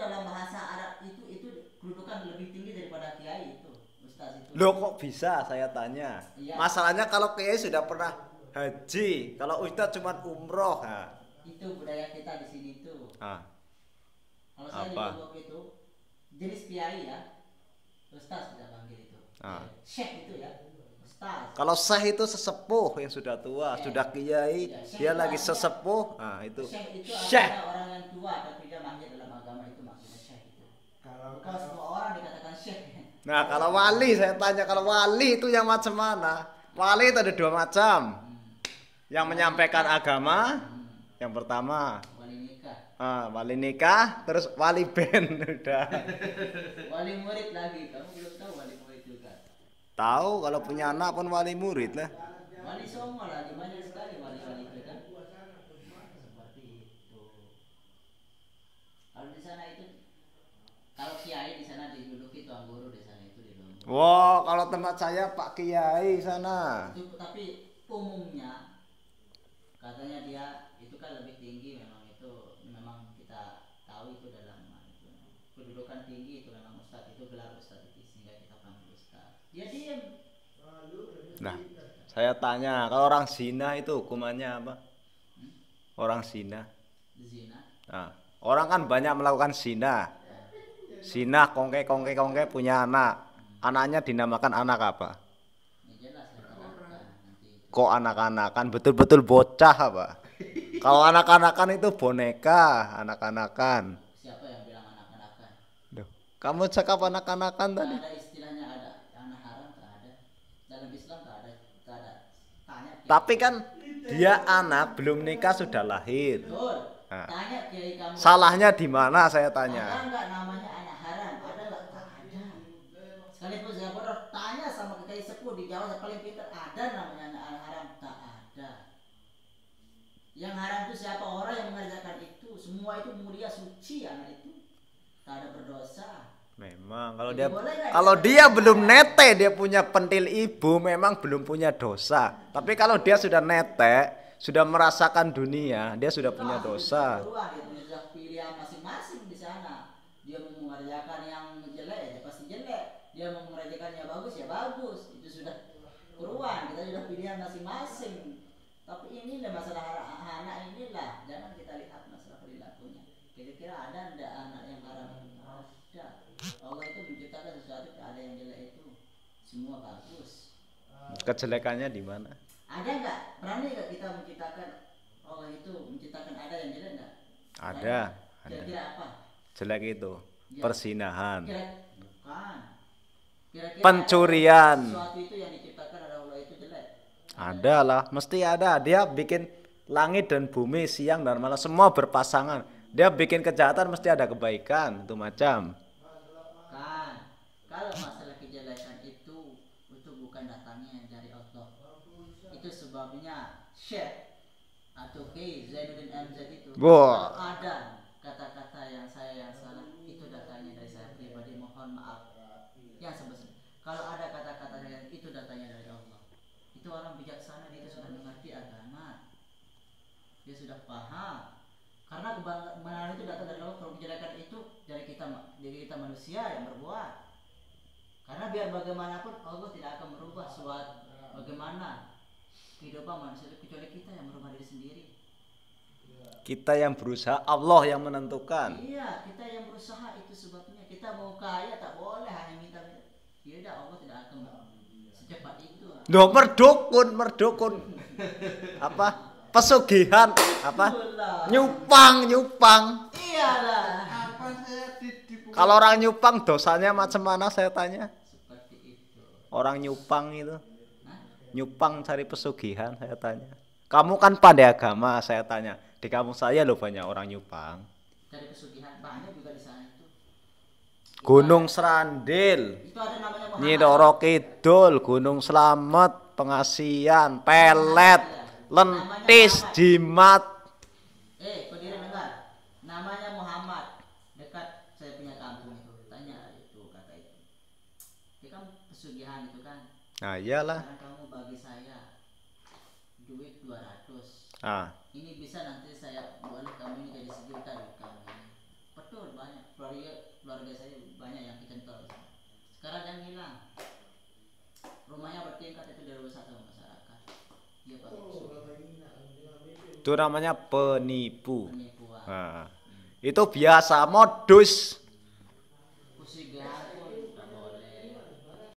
dalam bahasa Arab itu kedudukan lebih tinggi daripada kiai itu, ustaz itu. Loh kok bisa saya tanya? Iya. Masalahnya kalau kiai sudah pernah haji, kalau ustaz cuma umroh. Nah. Itu budaya kita di sini tuh. Ah, Kalau saya di apa? Lombok itu jenis kiai ya, ustaz kita panggil itu. Ah. Syekh itu ya, ustaz. Kalau syekh itu sesepuh yang sudah tua, sudah kiai, Iya, dia itu lagi artinya- sesepuh. Nah, itu Syekh itu syekh. artinya orang yang tua tapi dia mahir dalam agama, itu maksudnya syekh itu. Kalau semua orang dikatakan syekh. Nah, kalau wali saya tanya, kalau wali itu yang macam mana? Wali itu ada dua macam. Yang menyampaikan agama, yang pertama Wali nikah. wali nikah, terus wali band udah. Wali murid lagi, kamu belum tahu wali murid juga. Tahu kalau punya anak pun wali murid lah. Wali Songo lagi banyak sekali wali-wali itu kan. Seperti itu. Kalau di sana itu, kalau kiai di sana diduduki tuan guru di sana itu di Lombok. Wow, kalau tempat saya Pak Kiai sana. Itu, tapi umumnya katanya dia itu kan lebih tinggi, memang itu memang kita tahu itu dalam itu kedudukan tinggi itu memang ustadz, itu gelar ustadz itu sehingga kita panggil ustadz. Dia diam. Nah, saya tanya, kalau orang zina itu hukumannya apa? Orang zina. Zina. Nah, orang kan banyak melakukan zina. Zina kongke punya anak. Anaknya dinamakan anak apa? Ya jelas katakan nanti itu. Kok anak-anakan betul-betul bocah apa? Kalau anak-anakan itu boneka, anak-anakan. Siapa yang bilang anak-anakan? Duh, kamu cakap anak-anakan Tak tadi. ada istilahnya, ada anak haram, tak ada. Dalam Islam tak ada, tak ada. Tanya. Tapi kan dia anak belum nikah sudah lahir. Betul. Nah. Tanya kiai kamu. Salahnya di mana saya Ada tanya? enggak namanya anak haram? Ada enggak? Tak ada. Sekalipun saya bodoh, tanya sama kiai sepuh di Jawa yang paling pintar, ada namanya anak haram? Tak ada. Yang haram itu siapa? Orang yang mengerjakan itu. Semua itu mulia, suci anak itu. Tak ada berdosa. Memang kalau Jadi dia boleh nggak kalau dia dia berdosa? belum nete dia punya pentil ibu memang belum punya dosa. Tapi kalau dia sudah nete, sudah merasakan dunia, dia sudah punya dosa. Dia sudah pilihan masing-masing di sana. Dia mau mengerjakan yang jelek ya pasti jelek. Dia mau mengerjakan yang bagus ya bagus. Itu sudah keruan. Kita sudah pilihan masing-masing. Tapi inilah masalah anak inilah. Jangan kita lihat masalah perilakunya. Kira-kira ada enggak anak yang haram? Ada. Allah itu menciptakan sesuatu, ada yang jelek itu. Semua bagus. Kejelekannya di mana? Ada enggak? Berani enggak kita menciptakan, Allah itu menciptakan ada yang jelek enggak? Ada. Kira-kira apa? Jelek itu Ya. persinahan, Bukan. Kira-kira pencurian. ada sesuatu itu yang diciptakan oleh Allah itu jelek? Ada lah, mesti ada. Dia bikin langit dan bumi, siang dan malam semua berpasangan. Dia bikin kejahatan mesti ada kebaikan, itu macam. Kan. Kalau masalah kejelekan itu bukan datangnya dari Allah. Itu sebabnya Syekh atau Kiai Zainuddin MZ itu. Wah. Kalau ada kata-kata yang salah, itu datangnya dari saya pribadi, mohon maaf. Ya sebesar. Kalau ada kata-kata yang itu datangnya dari Allah. Itu orang bijaksana, dia sudah mengerti agama. Dia sudah paham. Karena kebenaran itu datang dari Allah. Kalau kejelekan itu dari kita manusia yang berbuat. Karena biar bagaimanapun Allah tidak akan merubah suatu bagaimana kehidupan manusia itu kecuali kita yang merubah diri sendiri. Kita yang berusaha, Allah yang menentukan. Iya, kita yang berusaha, itu sebabnya. Kita mau kaya tak boleh hanya minta. Tidak, Allah tidak akan secepat itu. Loh, merdukun. Apa? Pesugihan, apa? Nyupang. Iyalah. Kalau orang nyupang dosanya macam mana saya tanya? Seperti itu. Orang nyupang itu, Hah? nyupang cari pesugihan saya tanya. Kamu kan pandai agama saya tanya. Di kampung saya loh banyak orang nyupang. Dari pesugihan banyak juga di sana itu. Gunung Serandil, Itu ada namanya Muhammad. Nyi Roro Kidul, Gunung Slamet, Pengasian, Pelet, Lentis, Jimat. Pendiri dengar. Namanya Muhammad. Dekat saya punya kampung itu. Tanya itu kata itu. Itu kan pesugihan itu kan. Nah iyalah. Sekarang kamu bagi saya duit 200. Ah, Ini bisa nanti saya boleh kamu ini jadi 1 juta duit kamu ini. Betul banyak. desa ini banyak yang kecentol. Sekarang yang hilang. Rumahnya bertingkat itu dirusak sama masyarakat. Dia pakai Itu namanya penipu. penipuan. Nah, itu biasa modus